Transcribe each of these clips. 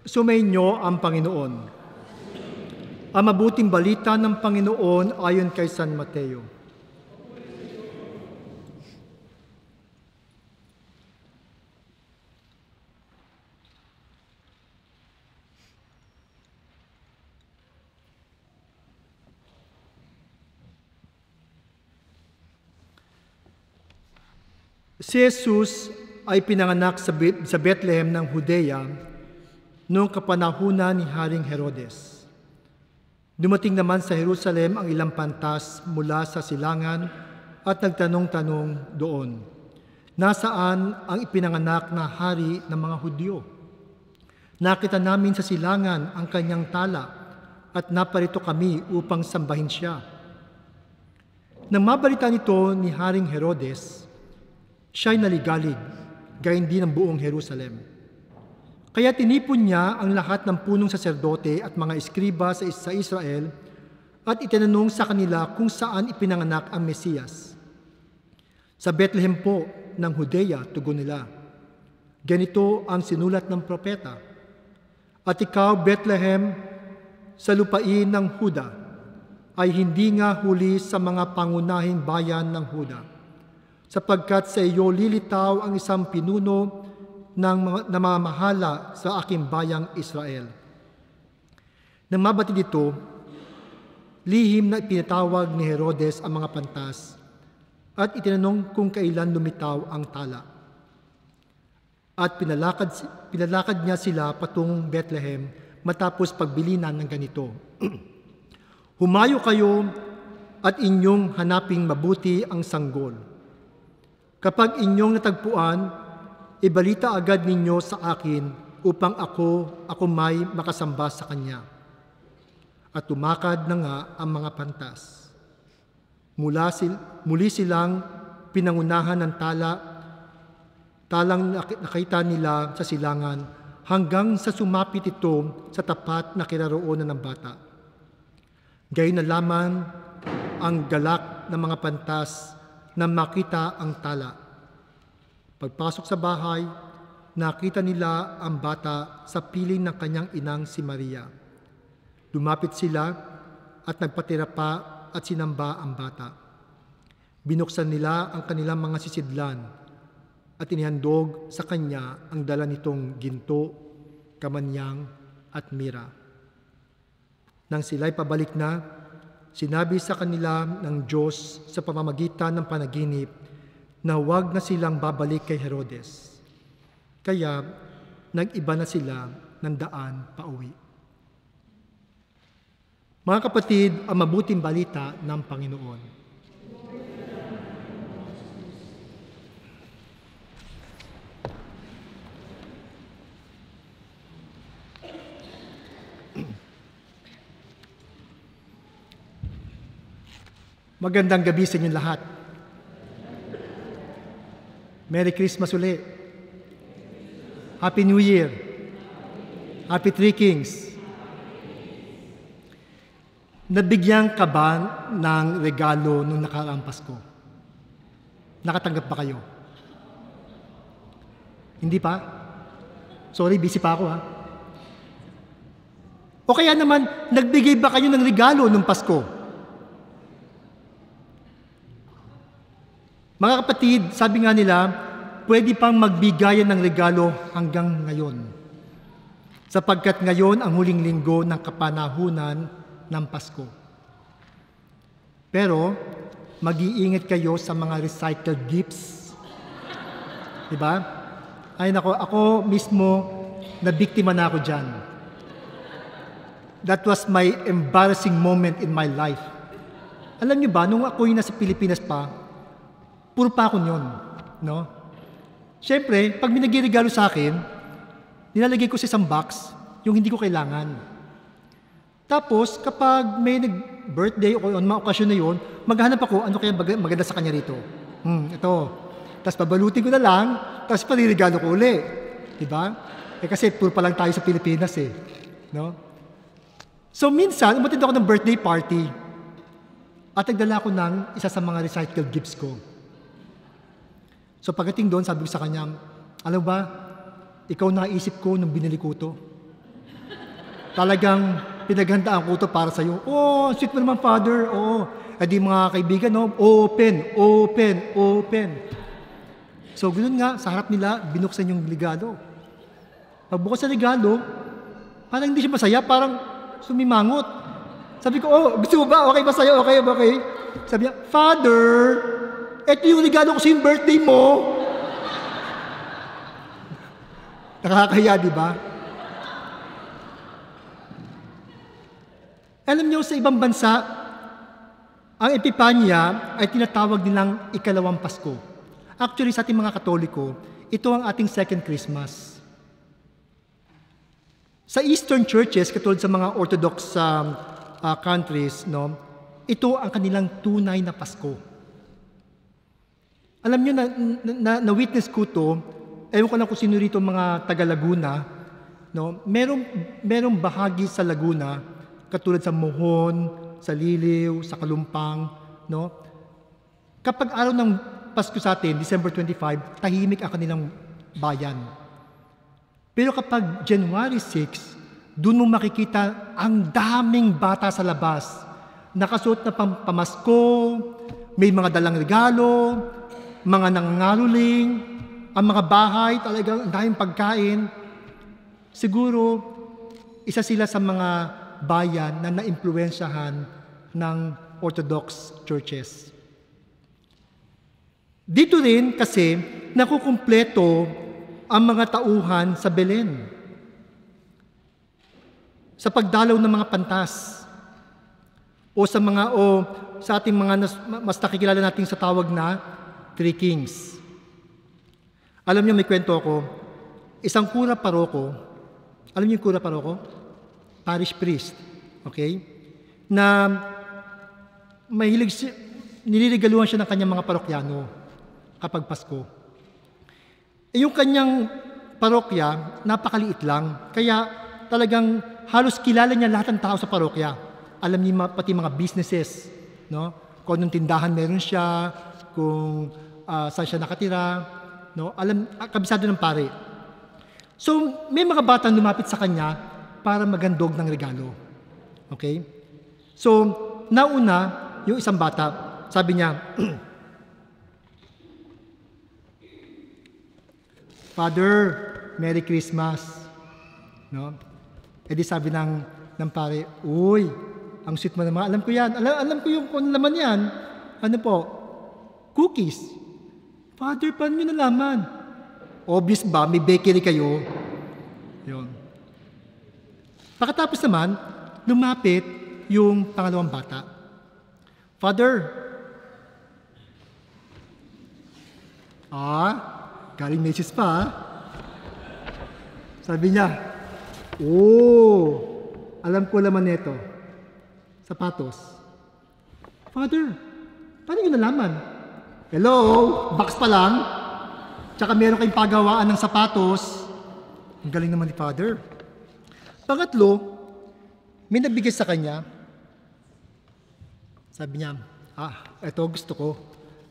Sumainyo ang Panginoon. Ang mabuting balita ng Panginoon ayon kay San Mateo. Si Jesus ay pinanganak sa Bethlehem ng Judea noong kapanahunan ni Haring Herodes. Dumating naman sa Jerusalem ang ilang pantas mula sa silangan at nagtanong-tanong doon, nasaan ang ipinanganak na hari ng mga Hudyo? Nakita namin sa silangan ang kanyang tala at naparito kami upang sambahin siya. Nang mabalita nito ni Haring Herodes, siya'y naligalig, gayon din ang buong Jerusalem. Kaya tinipon niya ang lahat ng punong saserdote at mga eskriba sa Israel at itinanong sa kanila kung saan ipinanganak ang Mesiyas. Sa Bethlehem po ng Judea, tugon nila. Ganito ang sinulat ng propeta. At ikaw, Bethlehem, sa lupain ng Huda, ay hindi nga huli sa mga pangunahing bayan ng Huda, sapagkat sa iyo lilitaw ang isang pinuno ng namamahala sa aking bayang Israel. Nang mabati dito, lihim na ipinatawag ni Herodes ang mga pantas at itinanong kung kailan lumitaw ang tala. At pinalakad niya sila patungong Bethlehem matapos pagbilinan ng ganito. Humayo kayo at inyong hanaping mabuti ang sanggol. Kapag inyong natagpuan, ibalita agad ninyo sa akin upang ako may makasamba sa kanya. At tumakad na nga ang mga pantas. Muli silang pinangunahan ng talang nakita nila sa silangan hanggang sa sumapit ito sa tapat na kinaroonan ng bata. Gayon na lamang ang galak ng mga pantas na makita ang tala. Pagpasok sa bahay, nakita nila ang bata sa piling ng kanyang inang si Maria. Lumapit sila at nagpatira pa at sinamba ang bata. Binuksan nila ang kanilang mga sisidlan at inihandog sa kanya ang dala nitong ginto, kamanyang at mira. Nang sila'y pabalik na, sinabi sa kanila ng Diyos sa pamamagitan ng panaginip na huwag na silang babalik kay Herodes. Kaya nag-iba na sila ng daan pauwi. Mga kapatid, ang mabuting balita ng Panginoon. Magandang gabi sa inyong lahat. Merry Christmas uli. Happy New Year. Happy Three Kings. Nabigyan ka ba ng regalo nung nakaraang Pasko? Nakatanggap ba kayo? Hindi pa? Sorry, busy pa ako ha. O kaya naman, nagbigay ba kayo ng regalo nung Pasko? Mga kapatid, sabi nga nila, pwede pang magbigayan ng regalo hanggang ngayon. Sapagkat ngayon ang huling linggo ng kapanahunan ng Pasko. Pero, mag-iingat kayo sa mga recycled gifts. Diba? Ay nako, ako mismo, nabiktima na ako dyan. That was my embarrassing moment in my life. Alam niyo ba, nung ako'y nasa Pilipinas pa, puro pa ako yun, no? Siyempre, pag may nagregalo sa akin, nilalagay ko sa isang box yung hindi ko kailangan. Tapos, kapag may nag-birthday o mga okasyon na yun, maghanap ako, ano kaya maganda sa kanya rito? Ito. Tapos babalutin ko na lang, tapos paliregalo ko uli. Diba? Kasi puro pa lang tayo sa Pilipinas eh. No? So, minsan, umatid ako ng birthday party at nagdala ko ng isa sa mga recycled gifts ko. So pagdating doon, sabi ko sa kanya, alam ba, ikaw naisip ko nung binili ko to. Talagang pinaghandaan ko ito para sa iyo. Oh, sweet mo naman, Father. Oo. Eh di mga kaibigan, no? Open, open, open. So, ganoon nga, sa harap nila, binuksan yung regalo. Pagbukas sa regalo, parang hindi siya masaya, parang sumimangot. Sabi ko, oh, gusto mo ba? Okay ba sa'yo? Okay ba? Okay? Sabi niya, Father, eto yung regalo ko sa yung birthday mo. Nakakahiya, di ba? Alam niyo, sa ibang bansa, ang Epipanya ay tinatawag nilang ikalawang Pasko. Actually, sa ating mga Katoliko, ito ang ating second Christmas. Sa Eastern churches, katulad sa mga Orthodox countries, no, ito ang kanilang tunay na Pasko. Alam niyo, na-witness ko to, ewan ko lang kung sino rito mga taga Laguna, no, merong bahagi sa Laguna, katulad sa Mohon, sa Liliw, sa Kalumpang, no? Kapag araw ng Pasko sa atin, December 25, tahimik ang kanilang bayan. Pero kapag January 6, doon mo makikita ang daming bata sa labas. Nakasuot na pamasko, may mga dalang regalo, mga nangangaluling, ang mga bahay, talagang daming pagkain. Siguro, isa sila sa mga bayan na naimpluwensyahan ng Orthodox churches. Dito rin kasi nakukumpleto ang mga tauhan sa Belen. Sa pagdalaw ng mga pantas o sa ating mga mas nakikilala natin sa tawag na Three Kings. Alam niyo, may kwento ako. Isang kura paroko, alam niyo yung kura paroko? Parish priest, okay? Na nililigaluhan siya ng kanyang mga parokyano kapag Pasko. Yung kanyang parokya, napakaliit lang. Kaya talagang halos kilala niya lahat ng tao sa parokya. Alam niya pati mga businesses, no? Kung anong tindahan meron siya, kung saan siya nakatira, no? Kabisado ng pare. So, may mga batang lumapit sa kanya para maghandog ng regalo. Okay? So, nauna, yung isang bata, sabi niya, Father, Merry Christmas. No? E di sabi ng pare, uy, ang sweet mo naman. Alam ko yan. Alam ko yung kung laman yan. Ano po? Cookies. Father, paano nyo nalaman? Obvious ba? May bakery kayo? Yun. Pagkatapos naman, lumapit yung pangalawang bata. Father, galing message pa. Sabi niya, alam ko laman nito. Sapatos. Father, paano yun nalaman? Hello, box pa lang. Tsaka meron kayong pagawaan ng sapatos. Ang galing naman ni Father. Pangatlo, may nabigay sa kanya. Sabi niya, ito gusto ko.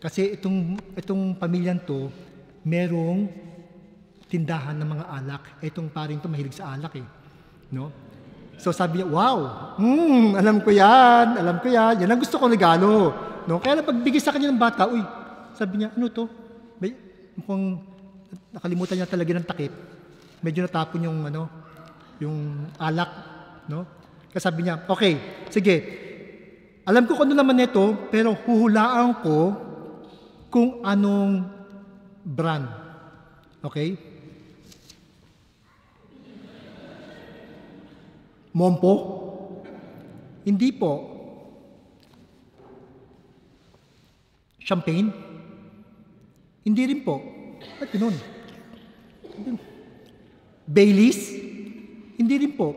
Kasi itong pamilyang to, merong tindahan ng mga alak. Itong paring to mahilig sa alak eh. No? So sabi niya, wow, alam ko yan. Yan ang gusto ko regalo. No? Kaya lang pagbigay sa kanya ng bata, sabi niya, ano to? Mukhang nakalimutan niya talaga ng takip. Medyo natapon yung alak, no? Kasi sabi niya, okay, sige. Alam ko kung ano naman ito, pero huhulaan ko kung anong brand. Okay? Mompo? Hindi po. Champagne? Hindi rin po. Ba't ganun? Baileys? Hindi rin po.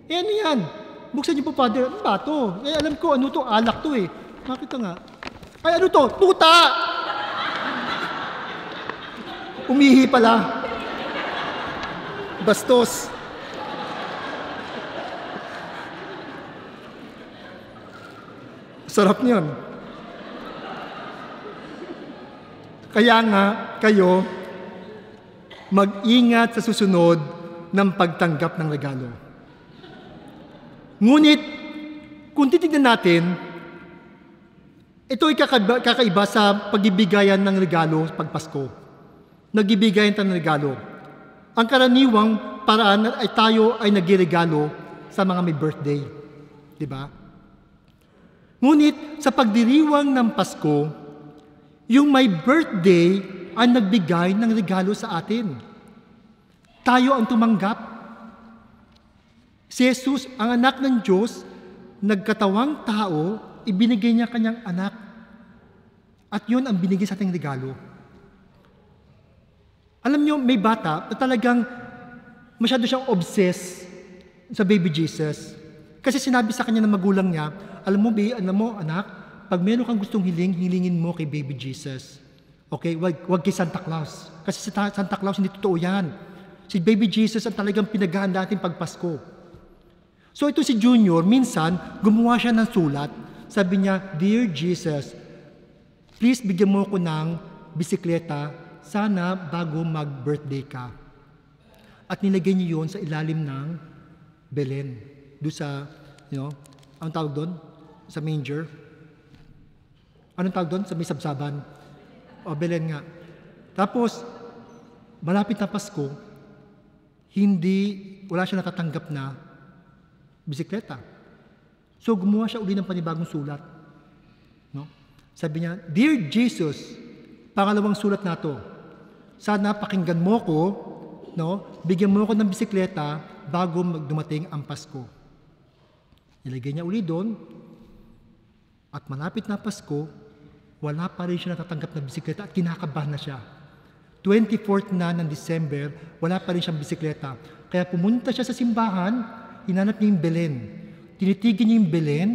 Ano yan? Buksan niyo po, Father. Ano ba ito? Alam ko, ano to? Alak to eh. Makita nga. Ay, ano to? Tuta! Umihi pala. Bastos. Sarap niyon. Kaya nga, kayo, mag-ingat sa susunod ng pagtanggap ng regalo. Ngunit, kung titignan natin, ito ay kakaiba sa pagbibigayan ng regalo pag Pasko. Nagbibigayan tayo ng regalo. Ang karaniwang paraan ay tayo ay nagregalo sa mga may birthday. Di ba? Ngunit, sa pagdiriwang ng Pasko, yung may birthday ang nagbigay ng regalo sa atin. Tayo ang tumanggap. Si Jesus, ang anak ng Diyos, nagkatawang tao, ibinigay niya kanyang anak. At yun ang binigay sa ating regalo. Alam niyo, may bata na talagang masyado siyang obsessed sa baby Jesus. Kasi sinabi sa kanya ng magulang niya, alam mo, anak, pag meron kang gustong hilingin mo kay baby Jesus. Okay, wag kay Santa Claus. Kasi si Santa Claus, hindi totoo yan. Si baby Jesus ang talagang pinaghahanda natin pag Pasko. So ito si Junior, minsan, gumawa siya ng sulat. Sabi niya, Dear Jesus, please bigyan mo ko ng bisikleta, sana bago mag-birthday ka. At nilagay niya yun sa ilalim ng Belen. Doon sa, anong tawag doon? Sa manger. Anong tawag doon? Sa may sabsaban. O, Belen nga. Tapos, malapit na Pasko, wala siya natatanggap na bisikleta. So, gumawa siya uli ng panibagong sulat. No? Sabi niya, Dear Jesus, pangalawang sulat na to, sana pakinggan mo ko, bigyan mo ko ng bisikleta bago dumating ang Pasko. Nilagay niya uli doon, at malapit na Pasko, wala pa rin siya natatanggap na bisikleta at kinakabahan na siya. 24th na ng December, wala pa rin siyang bisikleta. Kaya pumunta siya sa simbahan, hinanap niya yung Belen. Tinitigin niya yung Belen,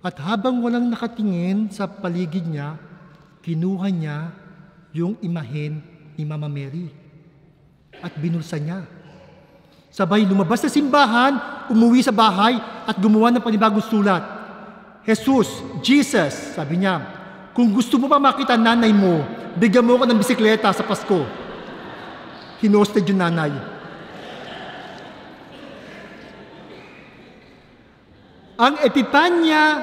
at habang walang nakatingin sa paligid niya, kinuha niya yung imahen ni Mama Mary. At binulsa niya. Sabay lumabas sa simbahan, umuwi sa bahay, at gumawa ng panibagong sulat. Jesus, sabi niya, kung gusto mo pa makita nanay mo, bigyan mo ko ng bisikleta sa Pasko. Hinosted yung nanay. Ang Epipanya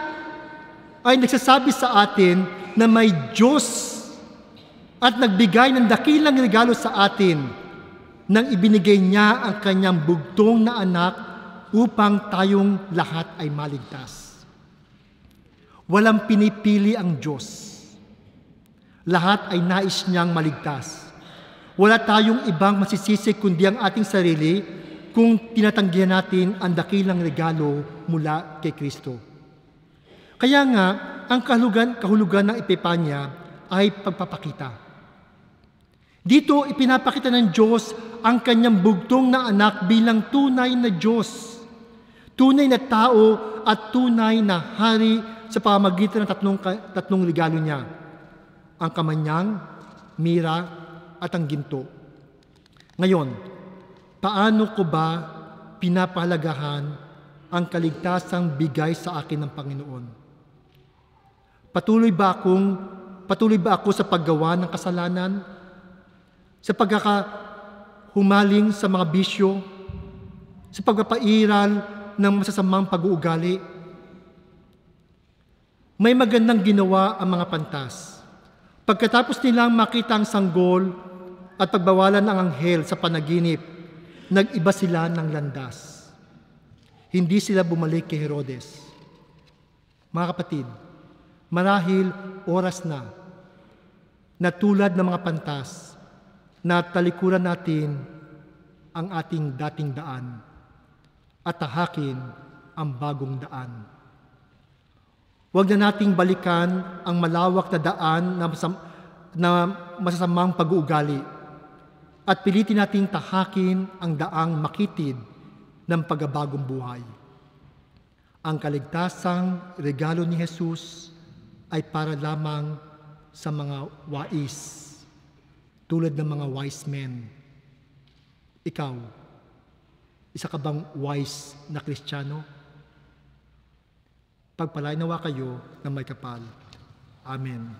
ay nagsasabi sa atin na may Diyos at nagbigay ng dakilang regalo sa atin nang ibinigay niya ang kanyang bugtong na anak upang tayong lahat ay maligtas. Walang pinipili ang Diyos. Lahat ay nais niyang maligtas. Wala tayong ibang masisisi kundi ang ating sarili kung tinatanggihan natin ang dakilang regalo mula kay Kristo. Kaya nga, ang kahulugan ng Epipanya ay pagpapakita. Dito, ipinapakita ng Diyos ang kanyang bugtong na anak bilang tunay na Diyos. Tunay na tao at tunay na hari sa pamamagitan ng tatlong regalo niya. Ang kamanyang, mira, at ang ginto. Ngayon, paano ko ba pinapahalagahan ang kaligtasang bigay sa akin ng Panginoon? Patuloy ba ako sa paggawa ng kasalanan? Sa pagkakahumaling sa mga bisyo? Sa pagpapairal ng masasamang pag-uugali? May magandang ginawa ang mga pantas. Pagkatapos nilang makita ang sanggol at pagbawalan ng anghel sa panaginip, nag-iba sila ng landas. Hindi sila bumalik kay Herodes. Mga kapatid, marahil oras na tulad ng mga pantas, na talikuran natin ang ating dating daan at tahakin ang bagong daan. Huwag na nating balikan ang malawak na daan na masasamang pag-uugali at pilitin nating tahakin ang daang makitid ng pagbabagong buhay. Ang kaligtasang regalo ni Jesus ay para lamang sa mga wais, tulad ng mga wise men. Ikaw, isa ka bang wise na Kristiyano? Pagpalain nawa kayo ng may kapal. Amen.